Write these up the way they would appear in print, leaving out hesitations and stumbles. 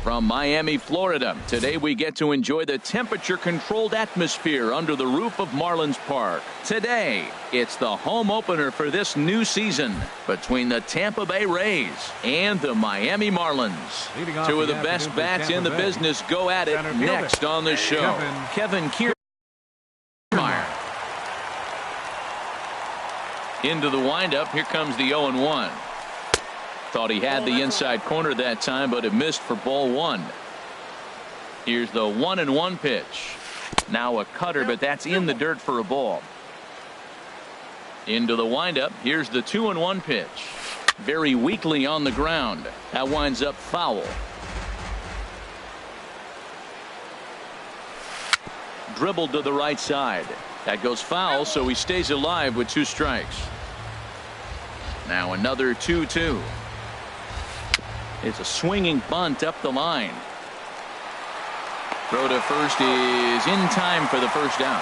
From Miami, Florida, today we get to enjoy the temperature-controlled atmosphere under the roof of Marlins Park. Today, it's the home opener for this new season between the Tampa Bay Rays and the Miami Marlins. Two of the best bats in the business go at it next on the show. Kevin Kiermaier. Into the windup. Here comes the 0-1. Thought he had the inside corner that time, but it missed for ball one. Here's the 1-1 pitch. Now a cutter, but that's in the dirt for a ball. Into the windup. Here's the 2-1 pitch. Very weakly on the ground. That winds up foul. Dribbled to the right side. That goes foul, so he stays alive with 2 strikes. Now another 2-2. It's a swinging bunt up the line. Throw to first is in time for the first out.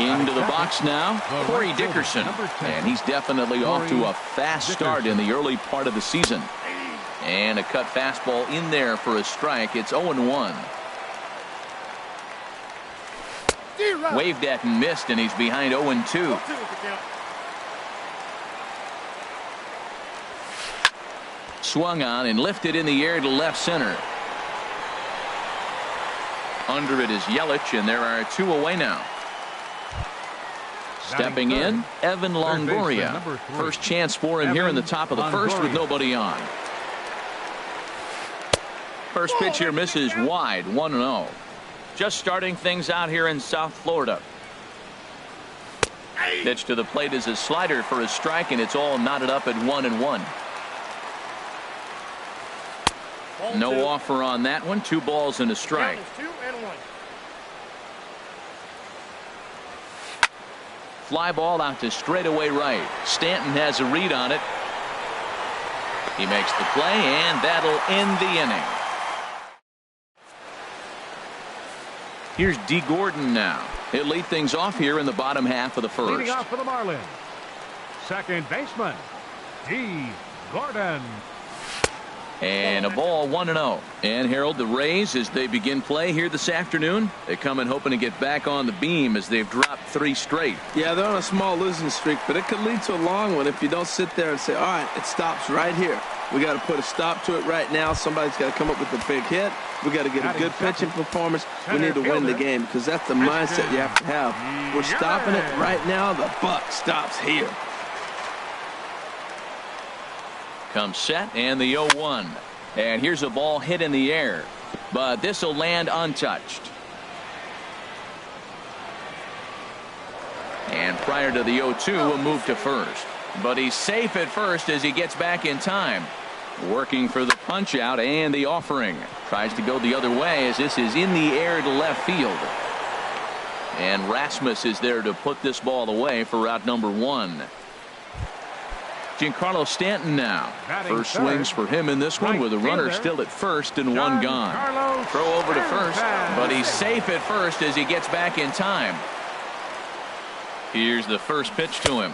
Into the box now, Corey Dickerson. And he's definitely off to a fast start in the early part of the season. And a cut fastball in there for a strike. It's 0-1. Waved at and missed, and he's behind 0-2. Swung on and lifted in the air to left center. Under it is Yelich, and there are 2 away now. Stepping in, Evan Longoria. First chance for him here in the top of the first with nobody on. First pitch here misses wide, 1-0. Just starting things out here in South Florida. Pitch to the plate is a slider for a strike, and it's all knotted up at 1-1. No offer on that one. 2 balls and a strike. Fly ball out to straightaway right. Stanton has a read on it. He makes the play, and that'll end the inning. Here's D. Gordon now. He'll lead things off here in the bottom half of the first. Leading off for the Marlins, second baseman, D. Gordon. And a ball, 1-0. And Harold, the Rays, as they begin play here this afternoon, they come in hoping to get back on the beam as they've dropped 3 straight. Yeah, they're on a small losing streak, but it could lead to a long one if you don't sit there and say, all right, it stops right here. We got to put a stop to it right now. Somebody's got to come up with a big hit. We got to get a good pitching performance. We need to win the game because that's the mindset you have to have. We're stopping it right now. The buck stops here. Comes set and the 0-1. And here's a ball hit in the air, but this will land untouched. And prior to the 0-2, we'll move to first. But he's safe at first as he gets back in time. Working for the punch out and the offering. Tries to go the other way as this is in the air to left field. And Rasmus is there to put this ball away for out number 1. Giancarlo Stanton now. First swings for him in this one with a runner still at first and 1 gone. Throw over to first, but he's safe at first as he gets back in time. Here's the first pitch to him.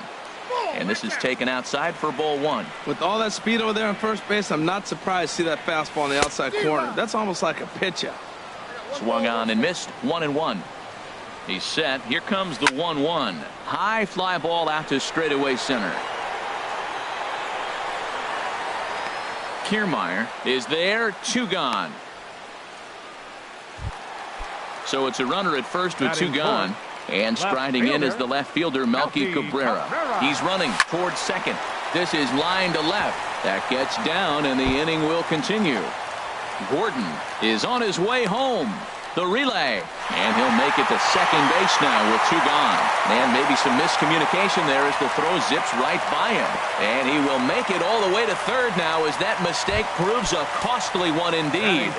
And this is taken outside for ball 1. With all that speed over there on first base, I'm not surprised to see that fastball on the outside corner. That's almost like a pitch-out. Swung on and missed, 1-1. He's set. Here comes the 1-1. High fly ball out to straightaway center. Kiermaier is there, 2 gone. So it's a runner at first with 2 gone. And striding in is the left fielder, Melky Cabrera. He's running towards second. This is line to left. That gets down, and the inning will continue. Gordon is on his way home. The relay, and he'll make it to second base now with 2 gone. And maybe some miscommunication there as the throw zips right by him. And he will make it all the way to third now as that mistake proves a costly one indeed.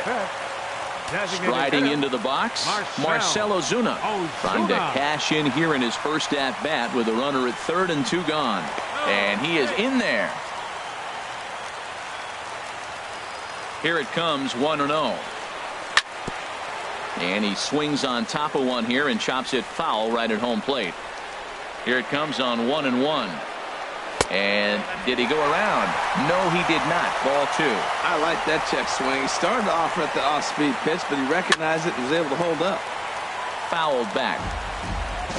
Striding into the box, Marcell Ozuna, trying to cash in here in his first at-bat with a runner at third and 2 gone. And he is in there. Here it comes, 1-0. And he swings on top of one here and chops it foul right at home plate. Here it comes on 1-1. And did he go around? No, he did not. Ball 2. I like that check swing. He started off at the off-speed pitch, but he recognized it and was able to hold up. Fouled back.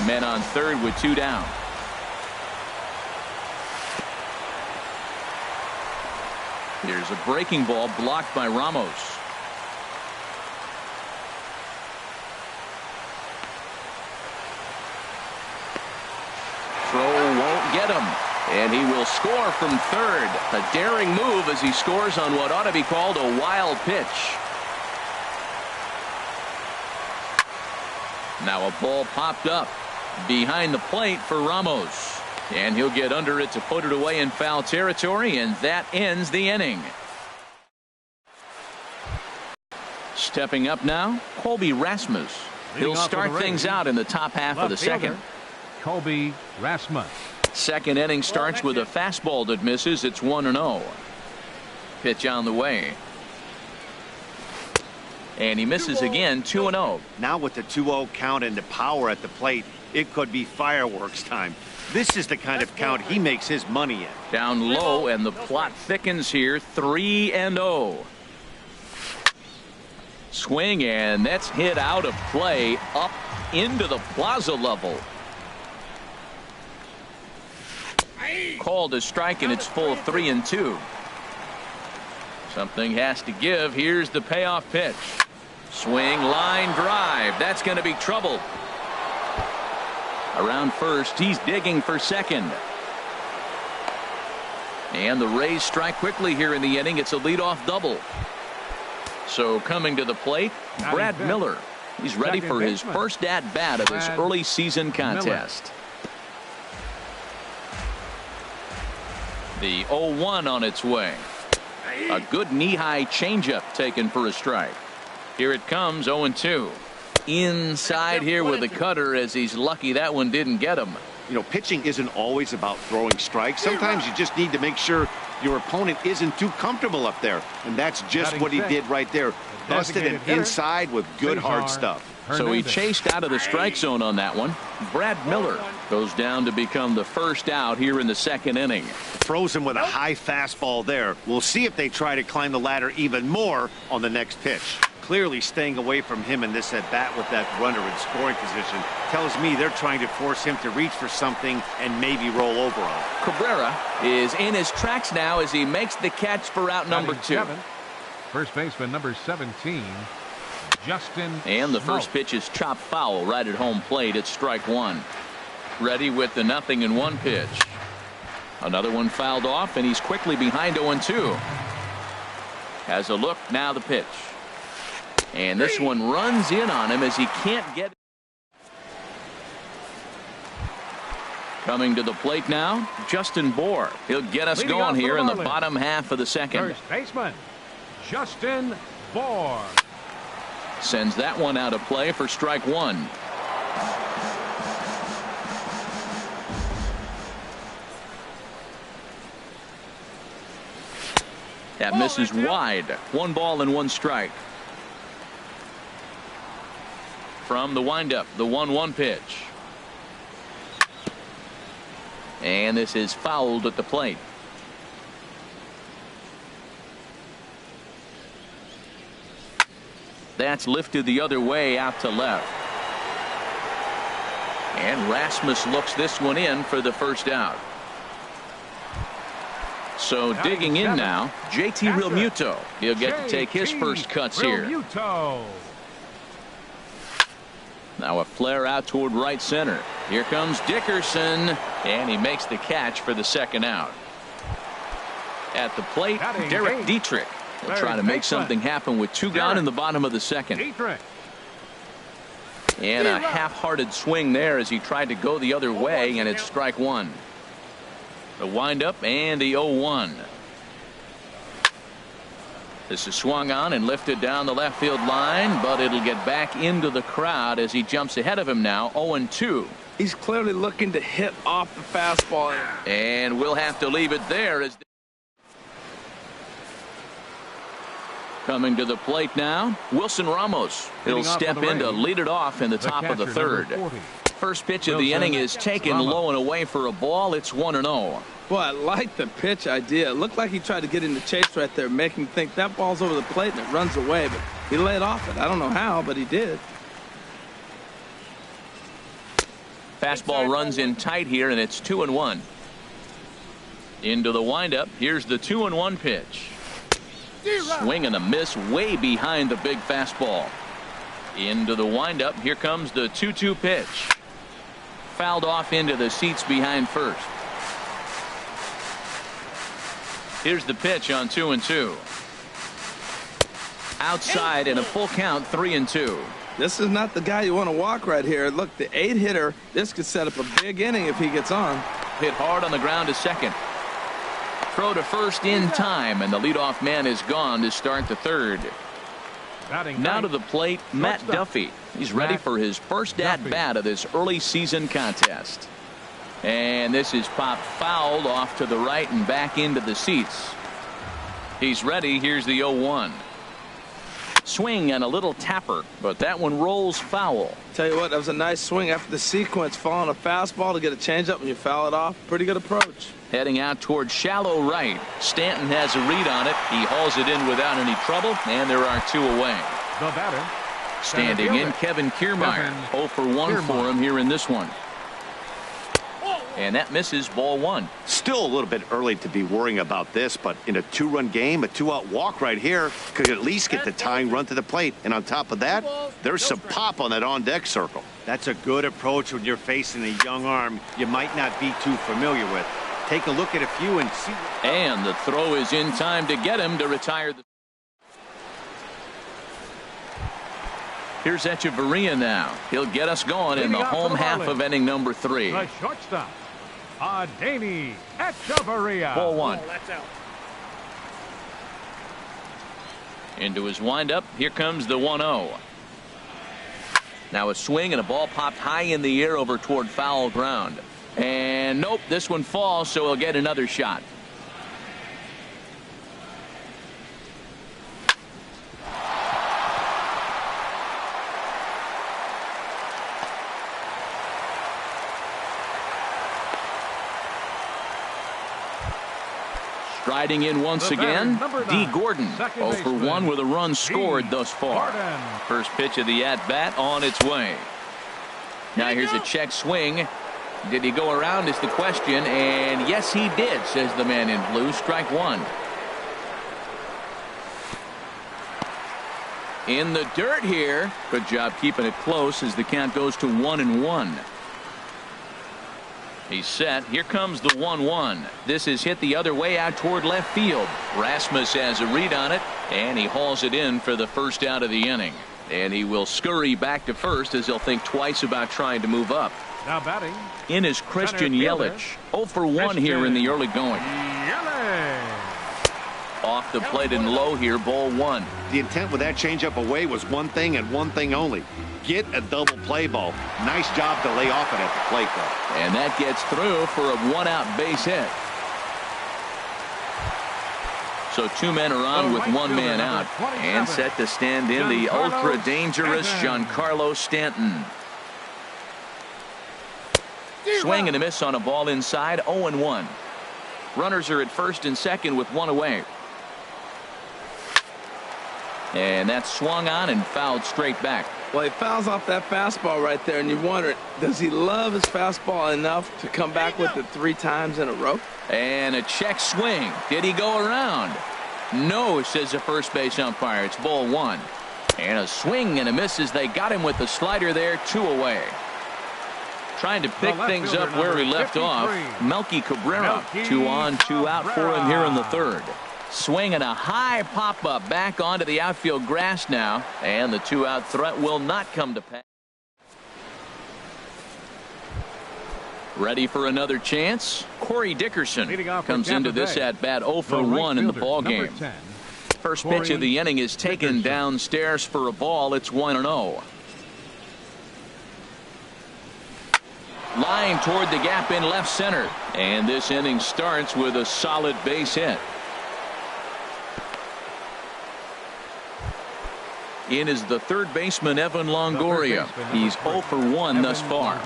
Men on third with 2 down. Here's a breaking ball blocked by Ramos. Throw won't get him. And he will score from third. A daring move as he scores on what ought to be called a wild pitch. Now a ball popped up behind the plate for Ramos. And he'll get under it to put it away in foul territory, and that ends the inning. Stepping up now, Colby Rasmus. He'll start things out in the top half of the second. Colby Rasmus. Second inning starts with a fastball that misses. It's 1-0. Pitch on the way. And he misses again, 2-0. Now with the 2-0 count and the power at the plate, it could be fireworks time. This is the kind of count he makes his money in. Down low, and the plot thickens here, 3-0. Swing, and that's hit out of play up into the plaza level. Called a strike, and it's full 3-2. Something has to give. Here's the payoff pitch. Swing, line drive. That's going to be trouble. Around first, he's digging for second. And the Rays strike quickly here in the inning. It's a leadoff double. So coming to the plate, Brad Miller. He's ready for his first at-bat of this early season contest. The 0-1 on its way. A good knee-high changeup taken for a strike. Here it comes, 0-2. Inside here with a cutter, as he's lucky that one didn't get him. You know, pitching isn't always about throwing strikes. Sometimes you just need to make sure your opponent isn't too comfortable up there. And that's just what he did right there. Busted it inside with good hard stuff. So he chased out of the strike zone on that one. Brad Miller goes down to become the first out here in the second inning. Throws him with a high fastball there. We'll see if they try to climb the ladder even more on the next pitch. Clearly staying away from him in this at-bat with that runner in scoring position tells me they're trying to force him to reach for something and maybe roll over on it. Cabrera is in his tracks now as he makes the catch for out number 2. First baseman number 17, Justin And the Smoke. first pitch is chopped foul right at home plate. It's strike 1. Ready with the 0-1 pitch. Another one fouled off, and he's quickly behind 0-2. Has a look, now the pitch. And this one runs in on him as he can't get. Coming to the plate now, Justin Bour. He'll get us going here in the bottom half of the second. First baseman, Justin Bour. Sends that one out of play for strike 1. That misses wide. 1 ball and 1 strike. From the windup, the 1-1 pitch. And this is fouled at the plate. That's lifted the other way out to left. And Rasmus looks this one in for the first out. So digging in now, JT Realmuto. He'll get to take his first cuts here. Now a flare out toward right center. Here comes Dickerson, and he makes the catch for the second out. At the plate, Derek Dietrich. He'll try to make something happen with 2 gone in the bottom of the second. And a half-hearted swing there as he tried to go the other way, and it's strike 1. The windup and the 0-1. This is swung on and lifted down the left field line, but it'll get back into the crowd as he jumps ahead of him now, 0-2. He's clearly looking to hit off the fastball. And we'll have to leave it there. As coming to the plate now, Wilson Ramos. He'll step in to lead it off in the top of the third. First pitch of the inning is taken low and away for a ball. It's 1-0. Boy, I like the pitch idea. It looked like he tried to get in the chase right there, make him think that ball's over the plate and it runs away, but he laid off it. I don't know how, but he did. Fastball runs in tight here, and it's 2-1. Into the windup. Here's the 2-1 pitch. Swing and a miss way behind the big fastball. Into the windup. Here comes the 2-2 pitch. Fouled off into the seats behind first. Here's the pitch on 2-2. Outside and a full count, 3-2. This is not the guy you want to walk right here. Look, the 8-hitter, this could set up a big inning if he gets on. Hit hard on the ground to second. Throw to first in time, and the leadoff man is gone to start the third. Now to the plate, Matt Duffy. He's ready for his first at-bat of this early season contest. And this is popped fouled off to the right and back into the seats. He's ready. Here's the 0-1. Swing and a little tapper, but that one rolls foul. Tell you what, that was a nice swing after the sequence, following a fastball to get a changeup and you foul it off. Pretty good approach. Heading out toward shallow right. Stanton has a read on it. He hauls it in without any trouble, and there are 2 away. The batter. Standing in, Kevin Kiermaier. 0 for 1 for him here in this one. And that misses, ball 1. Still a little bit early to be worrying about this, but in a 2-run game, a 2-out walk right here could at least get the tying run to the plate. And on top of that, there's some pop on that on-deck circle. That's a good approach when you're facing a young arm you might not be too familiar with. Take a look at a few and see. And the throw is in time to get him to retire. Here's Echeverria now. He'll get us going in the home half of inning number 3. The shortstop, Adeiny Echeverria. Ball 1. Oh, that's out. Into his windup. Here comes the 1-0. Now a swing and a ball popped high in the air over toward foul ground. And nope, this one falls, so he'll get another shot. Striding in once again, D. Gordon. 0 for 1 with a run scored thus far. First pitch of the at-bat on its way. Now here's a check swing. Did he go around is the question, and yes he did, says the man in blue. Strike 1. In the dirt here. Good job keeping it close as the count goes to 1-1. He's set. Here comes the 1-1. This is hit the other way out toward left field. Rasmus has a read on it, and he hauls it in for the first out of the inning. And he will scurry back to first as he'll think twice about trying to move up. Now batting. In is Christian Yelich. 0 for 1 here in the early going. Yelich. Off the plate and low here, ball 1. The intent with that changeup away was one thing and one thing only. Get a double play ball. Nice job to lay off it at the plate, though. And that gets through for a 1-out base hit. So 2 men are on with 1 man out. And set to stand in the ultra-dangerous Giancarlo Stanton. Swing and a miss on a ball inside, 0-1. Runners are at first and second with 1 away. And that's swung on and fouled straight back. Well, he fouls off that fastball right there, and you wonder, does he love his fastball enough to come back with it 3 times in a row? And a check swing. Did he go around? No, says the first base umpire. It's ball 1. And a swing and a miss as they got him with the slider there, 2 away. Trying to pick things up where he left off. Melky Cabrera. 2 on, 2 out for him here in the third. Swinging a high pop-up back onto the outfield grass now. And the 2-out threat will not come to pass. Ready for another chance? Corey Dickerson comes into this at-bat 0 for 1 in the ballgame. First pitch of the inning is taken downstairs for a ball. It's 1-0. Line toward the gap in left center. And this inning starts with a solid base hit. In is the third baseman, Evan Longoria. He's 0 for 1 thus far.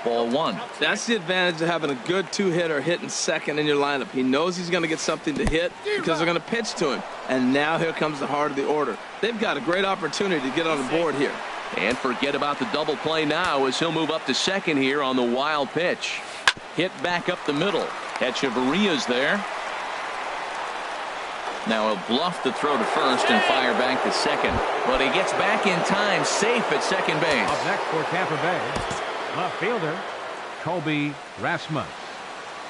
Ball one. That's the advantage of having a good two-hitter hitting second in your lineup. He knows he's going to get something to hit because they're going to pitch to him. And now here comes the heart of the order. They've got a great opportunity to get on the board here. And forget about the double play now as he'll move up to second here on the wild pitch. Hit back up the middle. Echeverria's there. Now he'll bluff the throw to first and fire back to second. But he gets back in time, safe at second base. Up next for Tampa Bay, left fielder Colby Rasmus.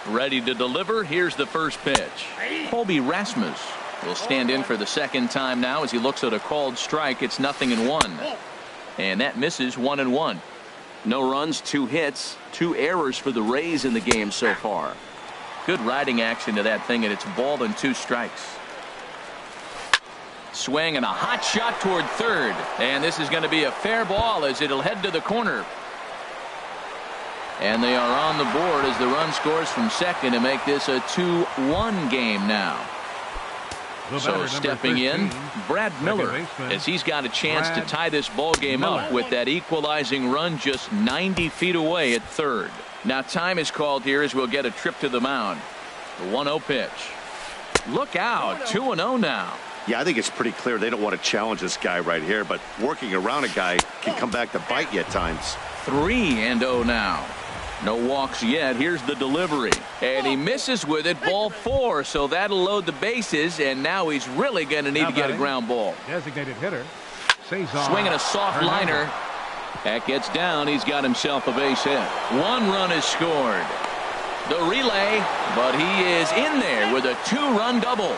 Ready to deliver. Here's the first pitch. Colby Rasmus will stand in for the second time now as he looks at a called strike. It's 0-1. And that misses 1-1. No runs, 2 hits, 2 errors for the Rays in the game so far. Good riding action to that thing, and it's ball and 2 strikes. Swing and a hot shot toward third. And this is going to be a fair ball as it'll head to the corner. And they are on the board as the run scores from second to make this a 2-1 game now. So stepping in, Brad Miller, as he's got a chance to tie this ball game up with that equalizing run just 90 feet away at third. Now time is called here as we'll get a trip to the mound. The 1-0 pitch. Look out, 2-0 now. Yeah, I think it's pretty clear they don't want to challenge this guy right here, but working around a guy can come back to bite you at times. 3-0 now. No walks yet. Here's the delivery. And he misses with it. Ball 4. So that'll load the bases. And now he's really going to need to get a ground ball. Designated hitter. Swinging a soft liner. That gets down. He's got himself a base hit. 1 run is scored. The relay. But he is in there with a 2-run double.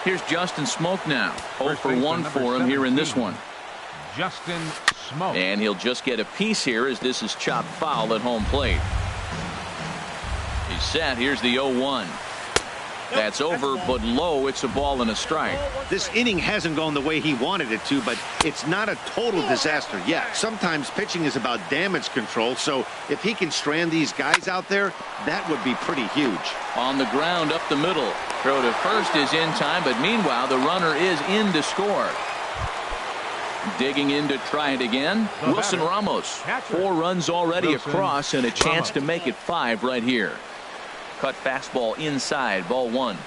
Here's Justin Smoak now. 0 for 1 for him here in this one. Justin Smoak. And he'll just get a piece here as this is chopped foul at home plate. He's set. Here's the 0-1. That's over, but low. It's a ball and a strike. This inning hasn't gone the way he wanted it to, but it's not a total disaster yet. Sometimes pitching is about damage control, so if he can strand these guys out there, that would be pretty huge. On the ground up the middle. Throw to first is in time, but meanwhile the runner is in to score. Digging in to try it again. Wilson Ramos. 4 runs already across and a chance to make it 5 right here. Cut fastball inside. Ball 1.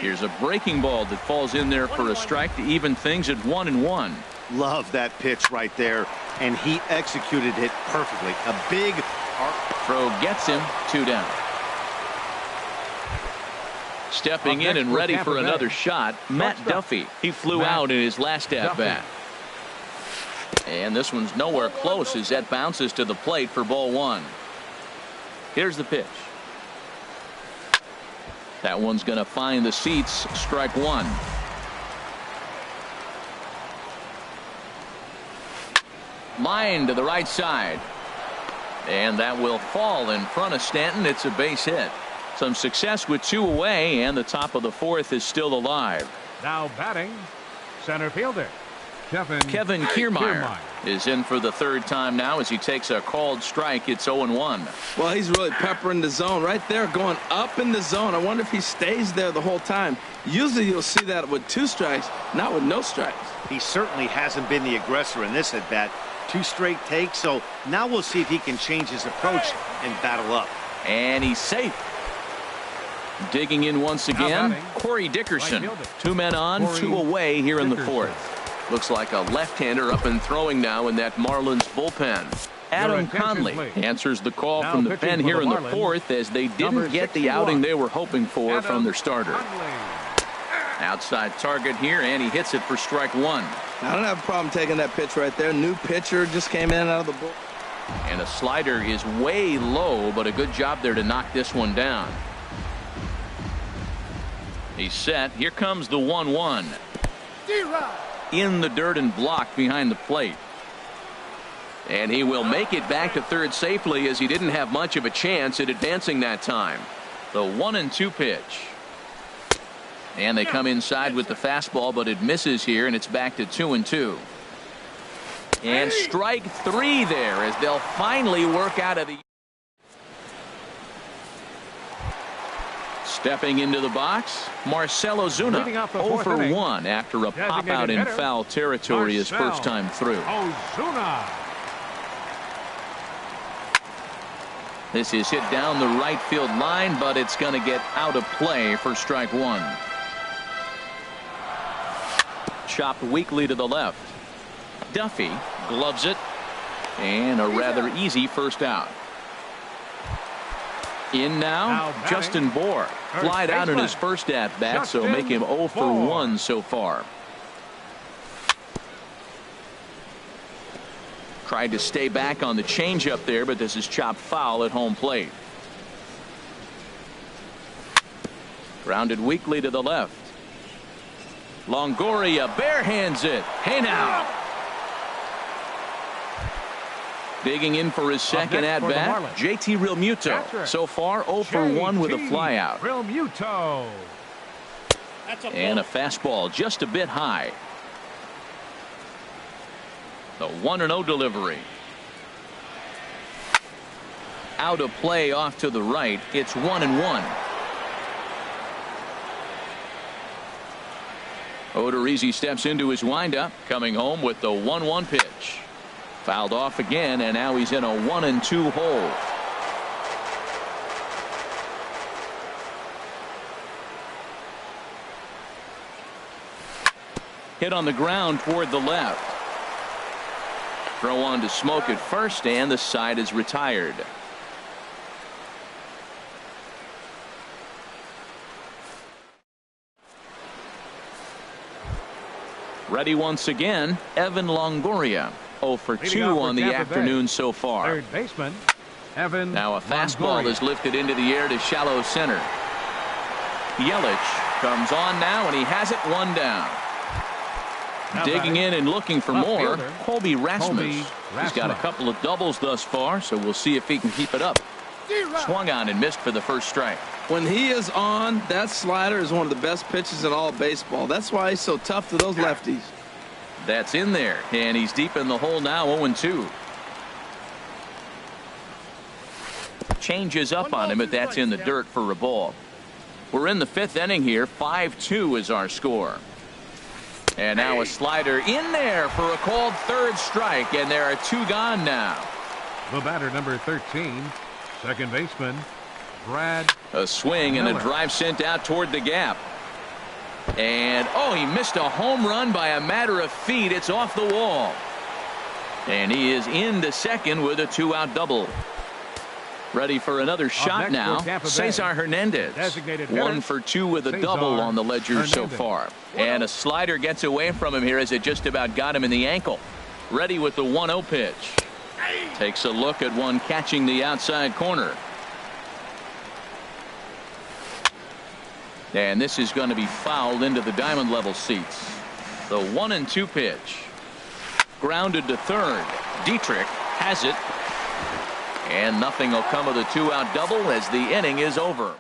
Here's a breaking ball that falls in there for a strike to even things at 1-1. Love that pitch right there, and he executed it perfectly. A big throw gets him. 2 down. Stepping in and ready for another shot, Matt Duffy. He flew out in his last at-bat. And this one's nowhere close as that bounces to the plate for ball 1. Here's the pitch. That one's going to find the seats. Strike 1. Line to the right side. And that will fall in front of Stanton. It's a base hit. Some success with 2 away, and the top of the 4th is still alive. Now batting, center fielder Kevin Kiermaier is in for the 3rd time now as he takes a called strike. It's 0-1. Well, he's really peppering the zone right there, going up in the zone. I wonder if he stays there the whole time. Usually you'll see that with 2 strikes, not with no strikes. He certainly hasn't been the aggressor in this at bat. 2 straight takes, so now we'll see if he can change his approach and battle up. And he's safe. Digging in once again, Corey Dickerson. 2 men on, 2 away here in the 4th. Looks like a left-hander up and throwing now in that Marlins bullpen. Adam Conley answers the call from the pen here in the 4th as they didn't get the outing they were hoping for from their starter. Outside target here, and he hits it for strike 1. I don't have a problem taking that pitch right there. New pitcher just came in out of the bull. And a slider is way low, but a good job there to knock this one down. He's set. Here comes the 1-1. In the dirt and blocked behind the plate. And he will make it back to third safely as he didn't have much of a chance at advancing that time. The 1-2 pitch. And they come inside with the fastball, but it misses here, and it's back to 2-2. And strike 3 there as they'll finally work out of the. Stepping into the box, Marcell Ozuna, 0 for 1 after a pop out in foul territory his first time through. Ozuna. This is hit down the right field line, but it's going to get out of play for strike one. Chopped weakly to the left. Duffy gloves it, and a rather easy first out. In now, Justin Bour. Flied out in his first at bat, so make him 0 for 1 so far. Tried to stay back on the changeup there, but this is chopped foul at home plate. Grounded weakly to the left. Longoria barehands it. Hey now. Digging in for his second at bat, JT Realmuto. So far 0 for 1 with a flyout. Realmuto. And a fastball just a bit high. The 1-0 delivery. Out of play off to the right. It's 1-1. Odorizzi steps into his windup, coming home with the 1-1 pitch. Fouled off again, and now he's in a 1-2 hole. Hit on the ground toward the left. Throw on to Smoke at first, and the side is retired. Ready once again, Evan Longoria. 0 for 2 on the afternoon so far. Third baseman, Evan. Now a fastball is lifted into the air to shallow center. Yelich comes on now, and he has it 1 down. Digging in and looking for more, Colby Rasmus. He's got a couple of doubles thus far, so we'll see if he can keep it up. Swung on and missed for the first strike. When he is on, that slider is one of the best pitches in all of baseball. That's why he's so tough to those lefties. That's in there, and he's deep in the hole now, 0-2. Changes up on him, but that's in the dirt for a ball. We're in the 5th inning here. 5-2 is our score. And now a slider in there for a called third strike, and there are 2 gone now. The batter, number 13, second baseman, Brad. A swing and a drive sent out toward the gap. And he missed a home run by a matter of feet. It's off the wall. And he is into second with a 2-out double. Ready for another shot now. Cesar Hernandez. 1 for 2 with a double on the ledger so far. And a slider gets away from him here as it just about got him in the ankle. Ready with the 1-0 pitch. Takes a look at one catching the outside corner. And this is going to be fouled into the diamond level seats. The 1-2 pitch. Grounded to third. Dietrich has it. And nothing will come of the 2-out double as the inning is over.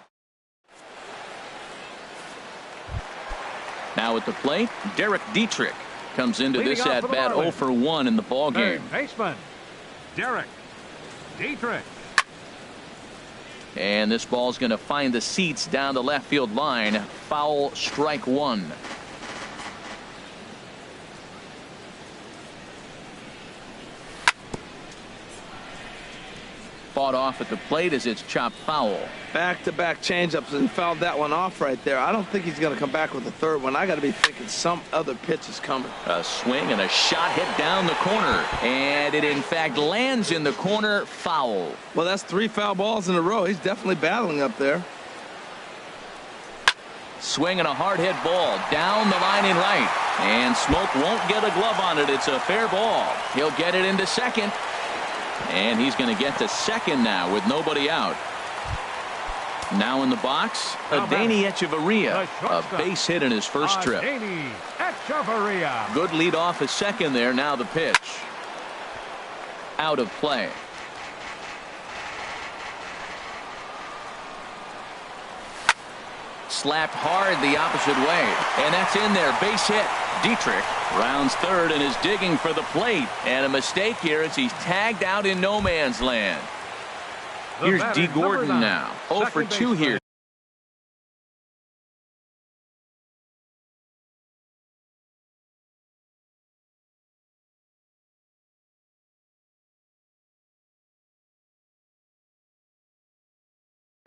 Now at the plate, Derek Dietrich comes into this at bat 0 for 1 in the ball game. Third baseman, Derek Dietrich. And this ball's going to find the seats down the left field line. Foul, strike 1. Fought off at the plate as it's chopped foul. Back-to-back changeups and fouled that one off right there. I don't think he's going to come back with the third one. I got to be thinking some other pitch is coming. A swing and a shot hit down the corner, and it in fact lands in the corner. Foul. Well, that's 3 foul balls in a row. He's definitely battling up there. Swing and a hard hit ball down the line in right, and Smoke won't get a glove on it. It's a fair ball. He'll get it into second. And he's going to get to second now with nobody out. Now in the box, Adeiny Echeverria, a base hit in his first trip. Adeiny Echeverria. Good lead off at second there. Now the pitch. Out of play. Slapped hard the opposite way, and that's in there. Base hit. Dietrich rounds third and is digging for the plate, and a mistake here as he's tagged out in no man's land. Here's Dee Gordon now. 0 for 2 here.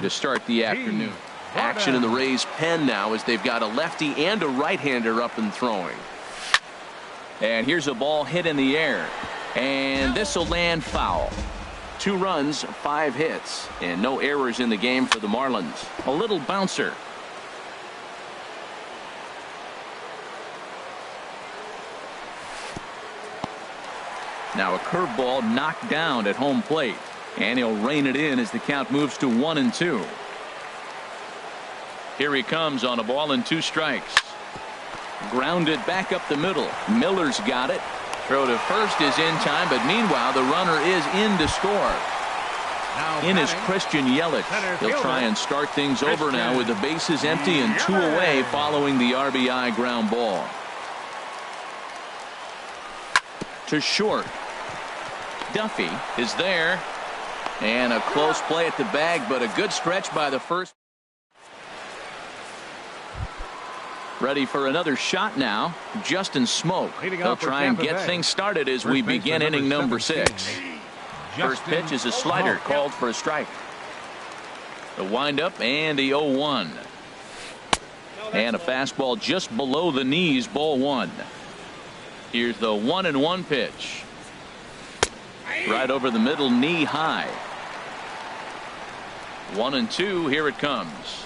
to start the afternoon. Action in the Rays pen now as they've got a lefty and a right-hander up and throwing. And here's a ball hit in the air. And this will land foul. 2 runs, 5 hits, and no errors in the game for the Marlins. A little bouncer. Now a curveball knocked down at home plate. And he'll rein it in as the count moves to 1-2. Here he comes on a ball and 2 strikes. Grounded back up the middle. Miller's got it. Throw to first is in time, but meanwhile the runner is in to score. In is Christian Yelich. He'll try and start things over now with the bases empty and 2 away following the RBI ground ball. To short. Duffy is there. And a close play at the bag, but a good stretch by the first. Ready for another shot now. Justin Smoke. He'll try and get things started as we begin inning number 6. First pitch is a slider called for a strike. The windup and the 0-1. And a fastball just below the knees, ball 1. Here's the 1-1 pitch. Right over the middle, knee high. 1-2. Here it comes.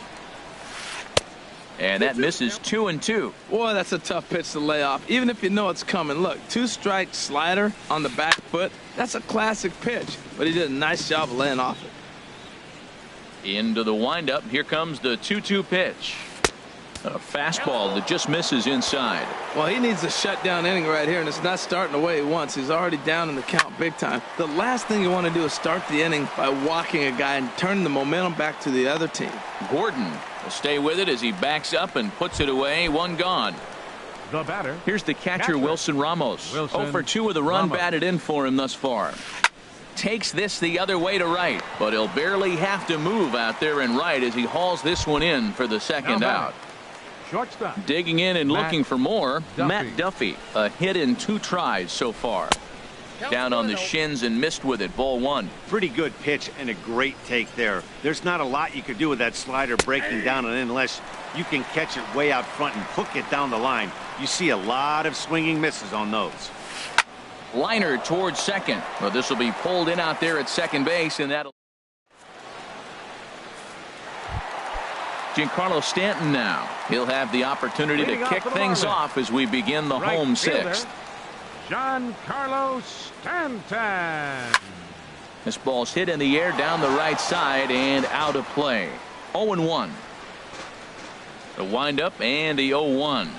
And that misses 2-2. Boy, that's a tough pitch to lay off, even if you know it's coming. Look, 2-strike slider on the back foot. That's a classic pitch, but he did a nice job of laying off it. Into the windup. Here comes the 2-2 pitch. A fastball that just misses inside. Well, he needs a shutdown inning right here, and it's not starting the way he wants. He's already down in the count big time. The last thing you want to do is start the inning by walking a guy and turning the momentum back to the other team. Gordon will stay with it as he backs up and puts it away. 1 gone. The batter. Here's the catcher, Wilson Ramos. 0 for 2 with a run batted in for him thus far. Takes this the other way to right, but he'll barely have to move out there in right as he hauls this one in for the second out. Shortstop. Digging in and looking for more. Matt Duffy. A hit in 2 tries so far. Down on the shins and missed with it. Ball 1. Pretty good pitch and a great take there. There's not a lot you could do with that slider breaking down and in unless you can catch it way out front and hook it down the line. You see a lot of swinging misses on those. Liner towards second. Well, this will be pulled in out there at second base, and that'll. Giancarlo Stanton now. He'll have the opportunity to kick things off as we begin the home 6th. Giancarlo Stanton. This ball's hit in the air down the right side and out of play. 0-1. The windup and the 0-1.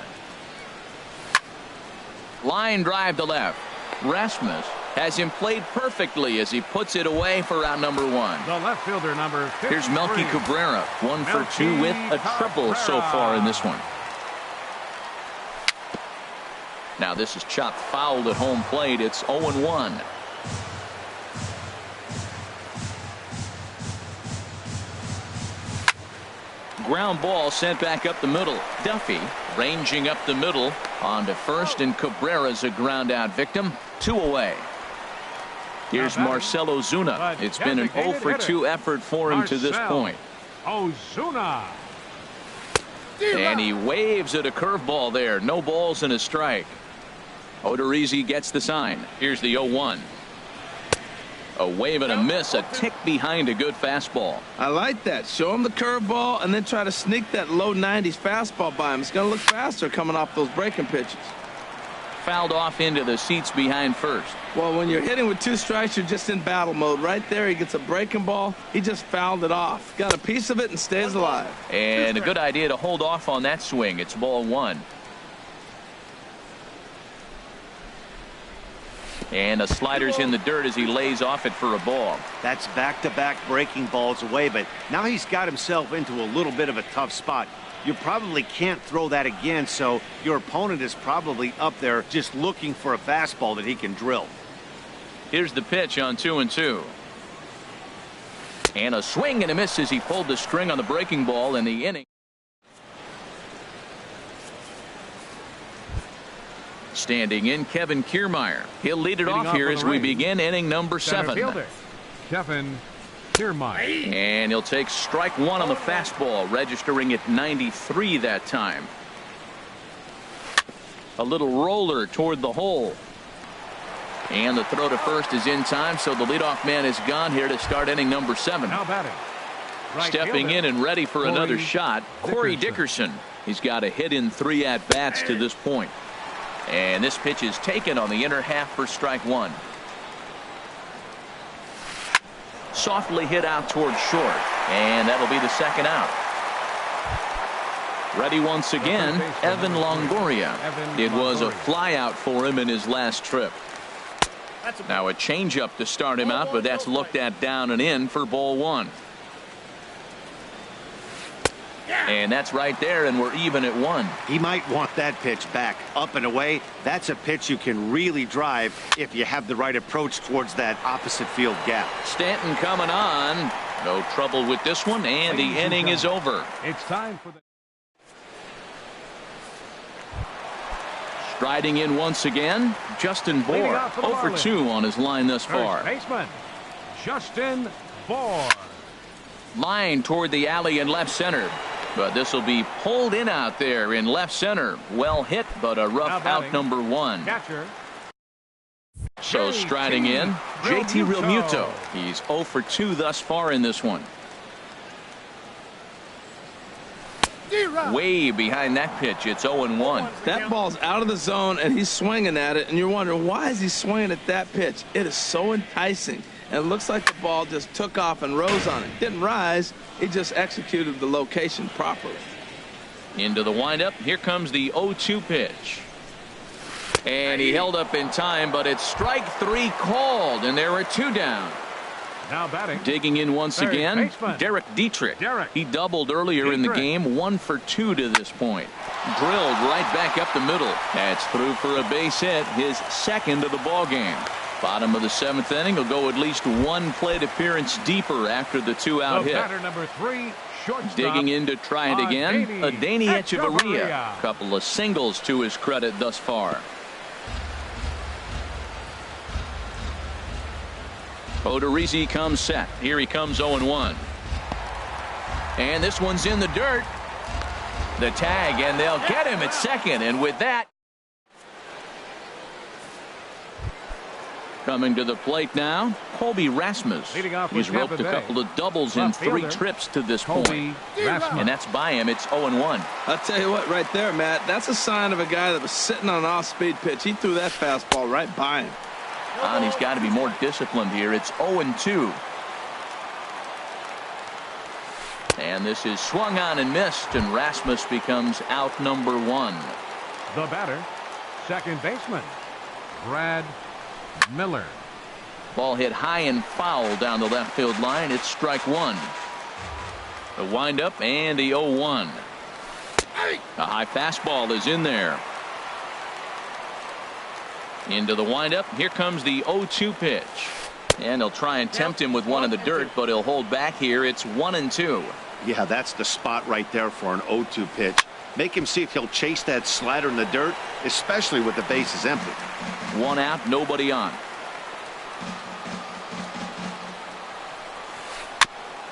Line drive to left. Rasmus has him played perfectly as he puts it away for out number 1. The left fielder, number 53. Here's Melky Cabrera. 1 for 2 with a triple so far in this one. Now this is chopped fouled at home plate. It's 0-1. Ground ball sent back up the middle. Duffy ranging up the middle onto first, and Cabrera's a ground out victim. 2 away. Here's Marcell Ozuna. It's been an 0 for 2 effort for him to this point. Ozuna. And he waves at a curveball there. No balls and a strike. Odorizzi gets the sign. Here's the 0-1. A wave and a miss, a tick behind a good fastball. I like that. Show him the curveball and then try to sneak that low 90s fastball by him. It's going to look faster coming off those breaking pitches. Fouled off into the seats behind first. Well, when you're hitting with 2 strikes, you're just in battle mode. Right there, he gets a breaking ball. He just fouled it off. Got a piece of it and stays alive. And a good idea to hold off on that swing. It's ball 1. And the slider's in the dirt as he lays off it for a ball. That's back-to-back breaking balls away, but now he's got himself into a little bit of a tough spot. You probably can't throw that again, so your opponent is probably up there just looking for a fastball that he can drill. Here's the pitch on 2-2. And a swing and a miss as he pulled the string on the breaking ball in the inning. Standing in, Kevin Kiermaier. He'll lead it off here as we begin inning number 7. Kevin Kiermaier. And he'll take strike one on the fastball, registering at 93 that time. A little roller toward the hole. And the throw to first is in time, so the leadoff man is gone here to start inning number 7. Now batting. Right Stepping fielder, in and ready for another Corey shot, Corey Dickerson. He's got a hit in 3 at-bats to this point. And this pitch is taken on the inner half for strike one. Softly hit out towards short, and that'll be the second out. Ready once again, Evan Longoria. It was a flyout for him in his last trip. Now a changeup to start him out, but that's looked at down and in for ball one. And that's right there, and we're even at 1. He might want that pitch back, up and away. That's a pitch you can really drive if you have the right approach towards that opposite field gap. Stanton coming on. No trouble with this one, and the inning is over. It's time for the Striding in once again, Justin Bour. 0 for 2 on his line thus far. first baseman, Justin Bour. Line toward the alley in left center. But this will be pulled in out there in left center. Well hit, but a rough out number 1. Catcher. So striding in, JT Realmuto. He's 0 for 2 thus far in this one. Way behind that pitch. It's 0-1. That ball's out of the zone, and he's swinging at it, and you're wondering, why is he swinging at that pitch? It is so enticing. And it looks like the ball just took off and rose on it. Didn't rise. He just executed the location properly. Into the windup. Here comes the 0-2 pitch. And he held up in time, but it's strike 3 called, and there are 2 down. Now batting. Digging in once Third again, baseman. Derek Dietrich. Derek He doubled earlier in the game, 1 for 2 to this point. Drilled right back up the middle. That's through for a base hit, his second of the ball game. Bottom of the 7th inning. Will go at least 1 plate appearance deeper after the 2-out hit. Batter number 3, shortstop. Digging in to try it again, Adeiny Hechavarria. Hechavarria. Couple of singles to his credit thus far. Odorizzi comes set. Here he comes 0-1. And this one's in the dirt. The tag, and they'll get him at second. And with that, coming to the plate now, Colby Rasmus. Leading off He's with roped a Tampa Bay. couple of doubles in Left 3 fielder, trips to this Colby point. Rasmus. And that's by him. It's 0-1. I'll tell you what, right there, Matt, that's a sign of a guy that was sitting on an off-speed pitch. He threw that fastball right by him. And he's got to be more disciplined here. It's 0-2. And this is swung on and missed, and Rasmus becomes out number 1. The batter, second baseman, Brad Miller. Ball hit high and foul down the left field line. It's strike 1. The windup and the 0-1. A high fastball is in there. Into the windup. Here comes the 0-2 pitch. And they'll try and tempt him with one in the dirt, but he'll hold back here. It's 1-2. Yeah, that's the spot right there for an 0-2 pitch. Make him see if he'll chase that slider in the dirt, especially with the bases empty. 1 out, nobody on.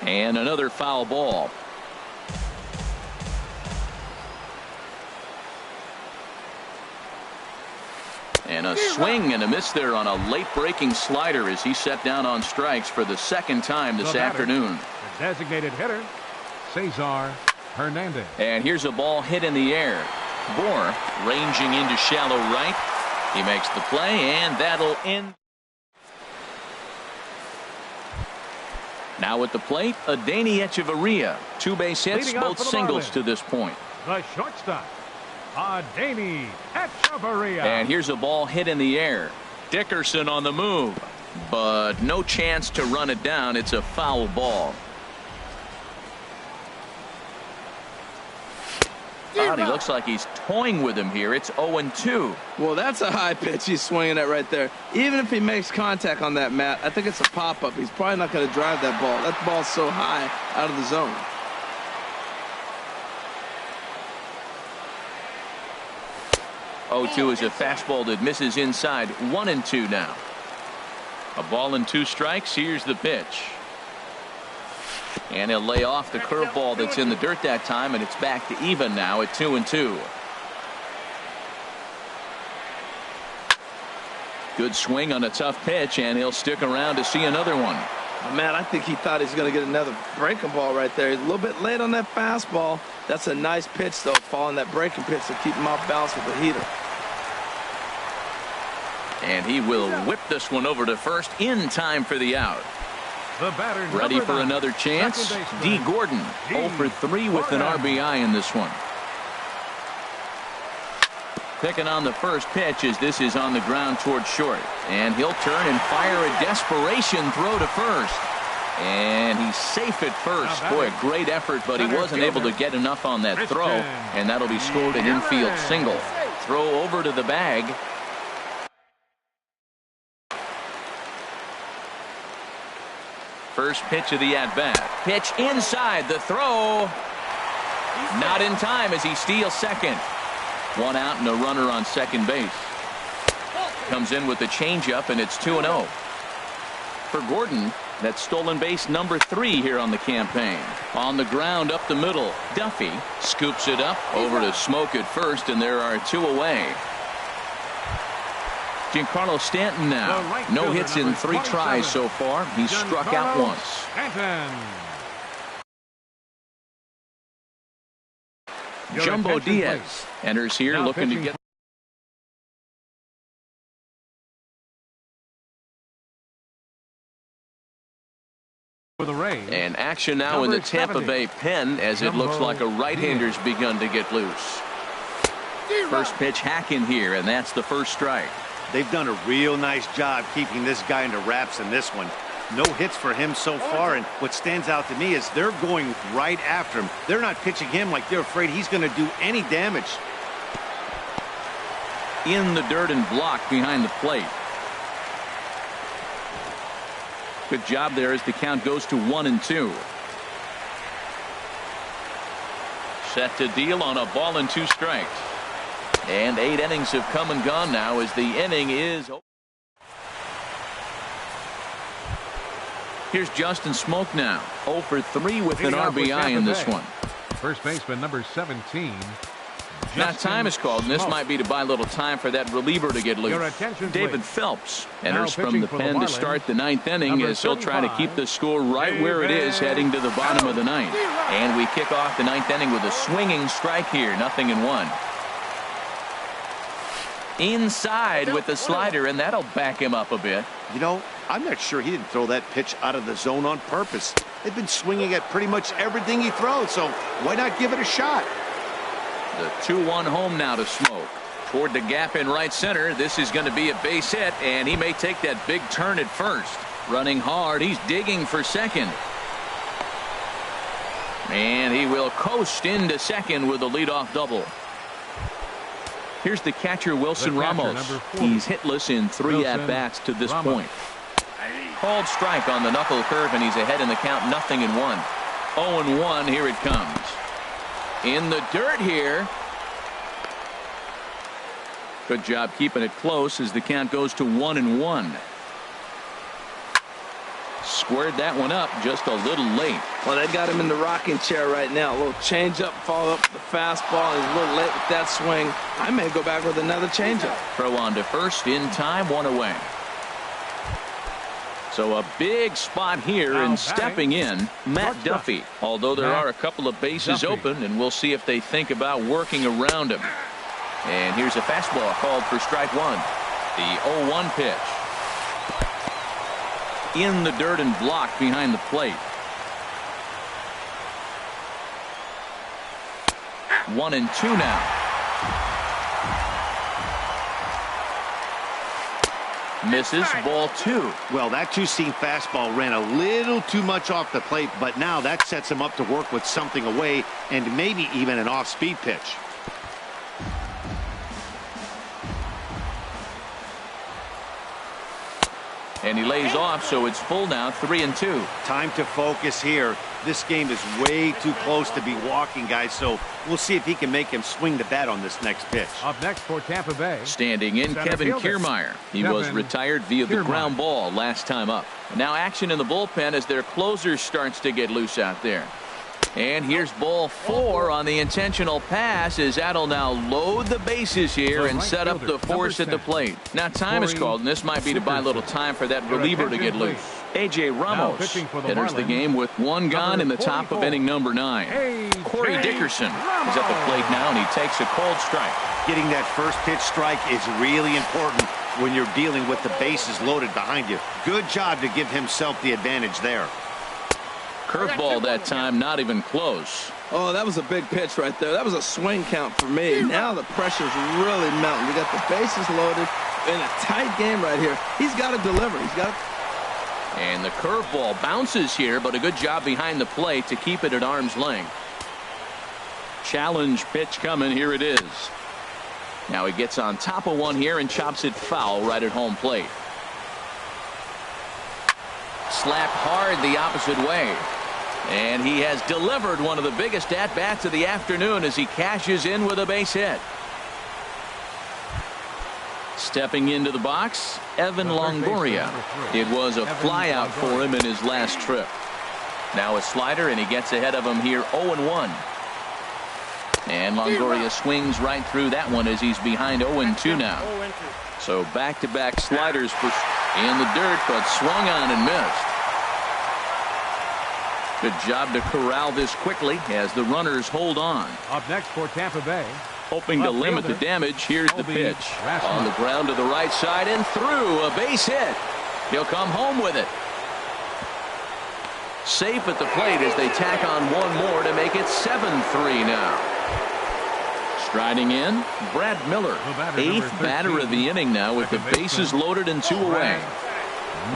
And another foul ball. And a swing and a miss there on a late breaking slider as he set down on strikes for the 2nd time this afternoon. The designated hitter, Cesar Hernandez. And here's a ball hit in the air. Bour ranging into shallow right. He makes the play, and that'll end. Now at the plate, Adeiny Hechavarria. 2 base hits, Leading off both for the singles Marlins. to this point. The shortstop, Adeiny Hechavarria. And here's a ball hit in the air. Dickerson on the move, but no chance to run it down. It's a foul ball. He looks like he's toying with him here. It's 0-2. Well, that's a high pitch he's swinging at right there. Even if he makes contact on that, Matt, I think it's a pop-up. He's probably not going to drive that ball. That ball's so high out of the zone. Oh, 0-2 is a fastball that misses inside. 1-2 now. A ball and 2 strikes. Here's the pitch. And he'll lay off the curveball that's in the dirt that time, and it's back to even now at 2-2. Good swing on a tough pitch, and he'll stick around to see another one. Oh, man, I think he thought he's going to get another breaking ball right there. He's a little bit late on that fastball. That's a nice pitch, though, following that breaking pitch to keep him off balance with the heater. And he will whip this one over to first in time for the out. The batter, ready for another chance. D. Gordon, 0 for 3 with an RBI in this one. Picking on the first pitch as this is on the ground towards short. And he'll turn and fire a desperation throw to first. And he's safe at first. Boy, a great effort, but he wasn't able to get enough on that throw. And that'll be scored an infield single. Throw over to the bag. First pitch of the at-bat. Pitch inside. The throw. Not in time as he steals second. One out and a runner on second base. Comes in with the changeup, and it's 2-0. For Gordon, that's stolen base number 3 here on the campaign. On the ground up the middle. Duffy scoops it up over to Smoke at first, and there are 2 away. Giancarlo Stanton now. No hits in 3 tries so far. He's struck out once. Jumbo Diaz enters here looking to get for the Rays. And action now in the Tampa Bay pen as it looks like a right-hander's begun to get loose. First pitch hack in here, and that's the first strike. They've done a real nice job keeping this guy under wraps in this one. No hits for him so far, and what stands out to me is they're going right after him. They're not pitching him like they're afraid he's going to do any damage. In the dirt and blocked behind the plate. Good job there as the count goes to 1-2. Set to deal on a ball and 2 strikes. And 8 innings have come and gone now as the inning is. Here's Justin Smoke now. 0 for 3 with an RBI in this one. First baseman number 17. Now time is called, and this might be to buy a little time for that reliever to get loose. David Phelps enters from the pen to start the 9th inning as he'll try to keep the score right where it is heading to the bottom of the 9th. And we kick off the 9th inning with a swinging strike here, 0-1. Inside with the slider, and that'll back him up a bit. You know, I'm not sure he didn't throw that pitch out of the zone on purpose. They've been swinging at pretty much everything he throws, so why not give it a shot? The 2-1 home now to Smoke. Toward the gap in right center. This is going to be a base hit, and he may take that big turn at first. Running hard. He's digging for second. And he will coast into second with a leadoff double. Here's the catcher, Wilson Ramos. He's hitless in 3 at-bats to this point. Called strike on the knuckle curve, and he's ahead in the count, 0-1. 0-1, here it comes. In the dirt here. Good job keeping it close as the count goes to 1-1. Squared that one up just a little late. Well, they got him in the rocking chair right now. A little changeup, follow up the fastball. He's a little late with that swing. I may go back with another changeup. Throw on to first in time, 1 away. So a big spot here, and stepping in, Matt Duffy. Although there are a couple of bases open, and we'll see if they think about working around him. And here's a fastball called for strike 1. The 0-1 pitch. In the dirt and blocked behind the plate. 1-2 now. Misses, ball 2. Well, that 2-seam fastball ran a little too much off the plate, but now that sets him up to work with something away and maybe even an off-speed pitch. And he lays off, so it's full now, 3-2. Time to focus here. This game is way too close to be walking, guys, so we'll see if he can make him swing the bat on this next pitch. Up next for Tampa Bay. Standing in, Kevin Kiermaier. He was retired via the ground ball last time up. Now action in the bullpen as their closer starts to get loose out there. And here's ball 4 on the intentional pass as that'll now load the bases here and set up the force at the plate. Now time is called, and this might be to buy a little time for that reliever to get loose. A.J. Ramos enters the game with 1 gone in the top of inning number 9. Corey Dickerson is at the plate now, and he takes a cold strike. Getting that first pitch strike is really important when you're dealing with the bases loaded behind you. Good job to give himself the advantage there. Curveball that time, not even close. Oh, that was a big pitch right there. That was a swing count for me. Now the pressure's really mounting. We got the bases loaded in a tight game right here. He's got to deliver. He's got to. And the curveball bounces here, but a good job behind the plate to keep it at arm's length. Challenge pitch coming. Here it is. Now he gets on top of one here and chops it foul right at home plate. Slapped hard the opposite way. And he has delivered one of the biggest at-bats of the afternoon as he cashes in with a base hit. Stepping into the box, Evan Longoria. It was a flyout for him in his last trip. Now a slider, and he gets ahead of him here 0-1. And Longoria swings right through that one as he's behind 0-2 now. So back-to-back sliders in the dirt, but swung on and missed. Good job to corral this quickly as the runners hold on. Up next for Tampa Bay. Hoping to limit the damage. Here's the pitch. On the ground to the right side and through. A base hit. He'll come home with it. Safe at the plate as they tack on one more to make it 7-3 now. Striding in, Brad Miller, 8th batter of the inning now with the bases loaded and 2 away.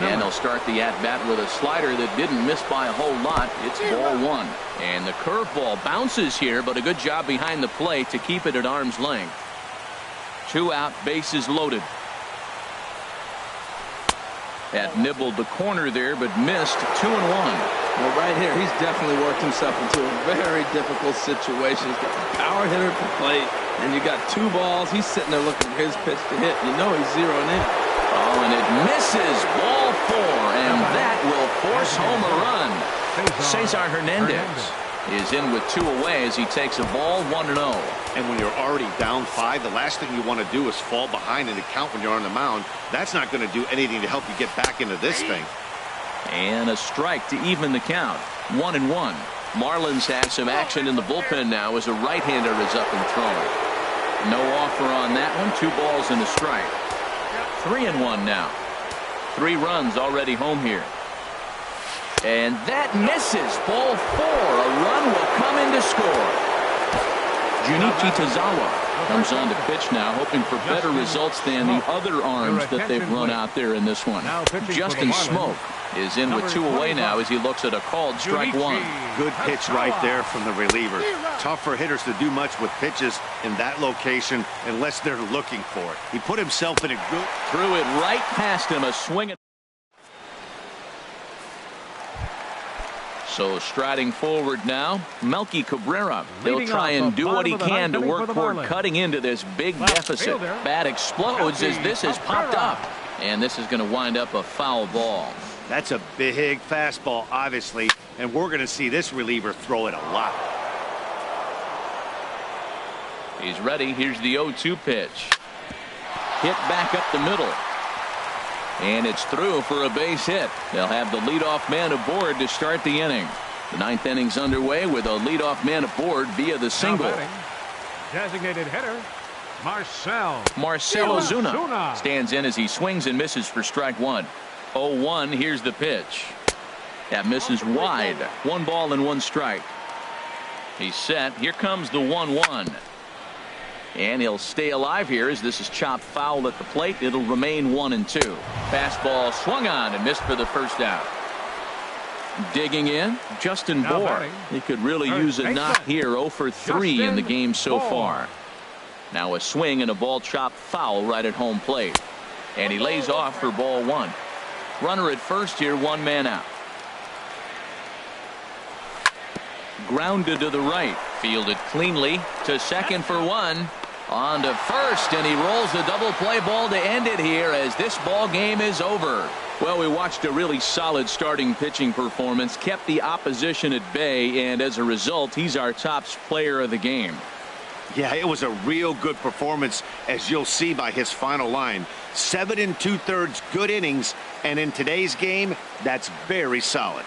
And they'll start the at-bat with a slider that didn't miss by a whole lot. It's ball 1. And the curveball bounces here, but a good job behind the plate to keep it at arm's length. 2 out, bases loaded. That nibbled the corner there, but missed. 2-1. Well, right here, he's definitely worked himself into a very difficult situation. He's got the power hitter at the plate, and you got 2 balls. He's sitting there looking for his pitch to hit. You know he's zeroing in. Oh, and it misses. Ball 4, and that will force home a run. Cesar Hernandez is in with 2 away as he takes a ball 1-0. And when you're already down 5, the last thing you want to do is fall behind in the count when you're on the mound. That's not going to do anything to help you get back into this thing. And a strike to even the count. 1-1. Marlins have some action in the bullpen now as a right-hander is up and throwing. No offer on that one. 2 balls and a strike. 3-1 now. 3 runs already home here. And that misses. Ball 4. A run will come in to score. Junichi Tazawa comes on to pitch now, hoping for better results than the other arms that they've run out there in this one. Justin Smoke is in with 2 away now as he looks at a called strike 1. Good pitch right there from the reliever. Tough for hitters to do much with pitches in that location unless they're looking for it. He put himself in a good. Threw it right past him. A swing. So striding forward now, Melky Cabrera. He'll try and do what he can to work toward cutting into this big deficit. Bat explodes as this has popped up. And this is going to wind up a foul ball. That's a big fastball, obviously, and we're going to see this reliever throw it a lot. He's ready. Here's the 0-2 pitch. Hit back up the middle. And it's through for a base hit. They'll have the leadoff man aboard to start the inning. The 9th inning's underway with a leadoff man aboard via the single. Designated hitter, Marcell Ozuna stands in as he swings and misses for strike 1. 0-1. Here's the pitch. That misses wide. 1 ball and 1 strike. He's set. Here comes the 1-1. And he'll stay alive here as this is chopped foul at the plate. It'll remain 1-2. Fastball swung on and missed for the first out. Digging in, Justin Bour. He could really use a knock here. 0 for 3 in the game so far. Now a swing and a ball chopped foul right at home plate. And he lays off for ball 1. Runner at first here, 1 man out. Grounded to the right. Fielded cleanly to second for 1. On to first, and he rolls the double play ball to end it here as this ball game is over. Well, we watched a really solid starting pitching performance, kept the opposition at bay, and as a result, he's our top player of the game. Yeah, it was a real good performance, as you'll see by his final line. 7 2/3 good innings, and in today's game, that's very solid.